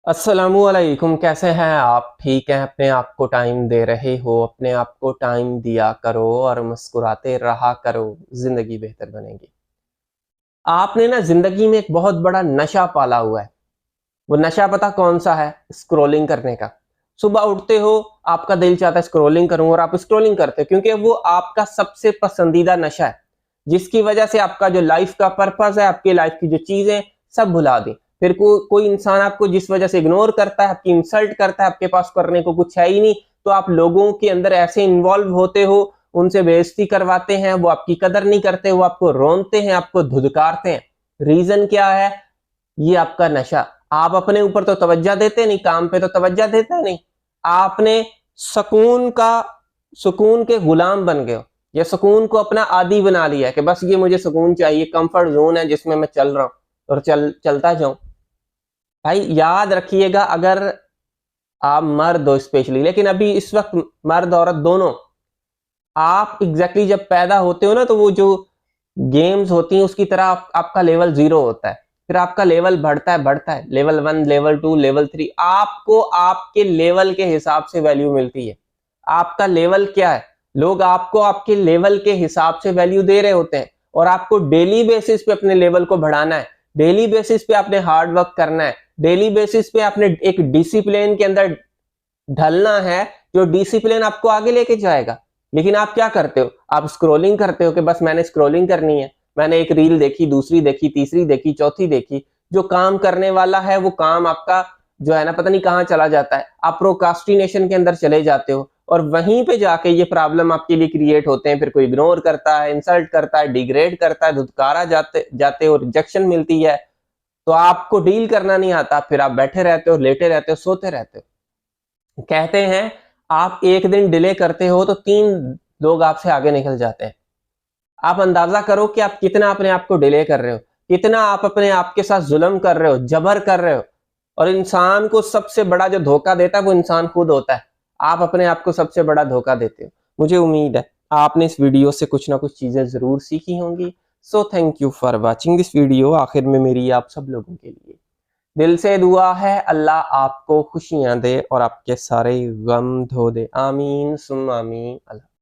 अस्सलामुअलैकुम, कैसे हैं आप? ठीक हैं? अपने आप को टाइम दे रहे हो? अपने आप को टाइम दिया करो और मुस्कुराते रहा करो, जिंदगी बेहतर बनेगी। आपने ना जिंदगी में एक बहुत बड़ा नशा पाला हुआ है। वो नशा पता कौन सा है? स्क्रॉलिंग करने का। सुबह उठते हो, आपका दिल चाहता है स्क्रॉलिंग करूं और आप स्क्रॉलिंग करते हो क्योंकि वो आपका सबसे पसंदीदा नशा है, जिसकी वजह से आपका जो लाइफ का पर्पस है, आपकी लाइफ की जो चीजें सब भुला दी। फिर कोई इंसान आपको जिस वजह से इग्नोर करता है, आपकी इंसल्ट करता है, आपके पास करने को कुछ है ही नहीं, तो आप लोगों के अंदर ऐसे इन्वॉल्व होते हो, उनसे बेइज्जती करवाते हैं, वो आपकी कदर नहीं करते, वो आपको रोनते हैं, आपको धुदकारते हैं। रीजन क्या है? ये आपका नशा। आप अपने ऊपर तो तवज्जो देते नहीं, काम पे तो तवज्जो देते नहीं। आपने सुकून का सुकून के गुलाम बन गए हो, या सुकून को अपना आदी बना लिया है कि बस ये मुझे सुकून चाहिए, कंफर्ट जोन है जिसमें मैं चल रहा हूं और चलता जाऊं। भाई याद रखिएगा, अगर आप मर्द हो स्पेशली, लेकिन अभी इस वक्त मर्द औरत दोनों, आप एग्जैक्टली जब पैदा होते हो ना, तो वो जो गेम्स होती हैं उसकी तरह आपका लेवल 0 होता है। फिर आपका लेवल बढ़ता है, लेवल 1, लेवल 2, लेवल 3। आपको आपके लेवल के हिसाब से वैल्यू मिलती है। आपका लेवल क्या है? लोग आपको आपके लेवल के हिसाब से वैल्यू दे रहे होते हैं, और आपको डेली बेसिस पे अपने लेवल को बढ़ाना है। डेली बेसिस पे आपने हार्ड वर्क करना है। डेली बेसिस पे आपने एक डिसिप्लिन के अंदर ढलना है, जो डिसिप्लिन आपको आगे लेके जाएगा। लेकिन आप क्या करते हो? आप स्क्रॉलिंग करते हो कि बस मैंने स्क्रॉलिंग करनी है। मैंने एक रील देखी, दूसरी देखी, तीसरी देखी, चौथी देखी। जो काम करने वाला है वो काम आपका जो है ना, पता नहीं कहां चला जाता है। आप प्रोकास्टिनेशन के अंदर चले जाते हो, और वहीं पे जाके ये प्रॉब्लम आपके लिए क्रिएट होते हैं। फिर कोई इग्नोर करता है, इंसल्ट करता है, डिग्रेड करता है, धुतकारा जाते जाते हो, रिजेक्शन मिलती है। तो आपको डील करना नहीं आता, फिर आप बैठे रहते हो, लेटे रहते हो, सोते रहते हो। कहते हैं, आप एक दिन डिले करते हो तो 3 लोग आपसे आगे निकल जाते हैं। आप अंदाजा करो कि आप कितना अपने आप को डिले कर रहे हो, कितना आप अपने आप के साथ जुल्म कर रहे हो, जबर कर रहे हो। और इंसान को सबसे बड़ा जो धोखा देता है वो इंसान खुद होता है। आप अपने आप को सबसे बड़ा धोखा देते हो। मुझे उम्मीद है आपने इस वीडियो से कुछ ना कुछ चीजें जरूर सीखी होंगी। So thank you for watching this video. आखिर में मेरी आप सब लोगों के लिए दिल से दुआ है, अल्लाह आपको खुशियां दे और आपके सारे गम धो दे। आमीन सुम आमीन।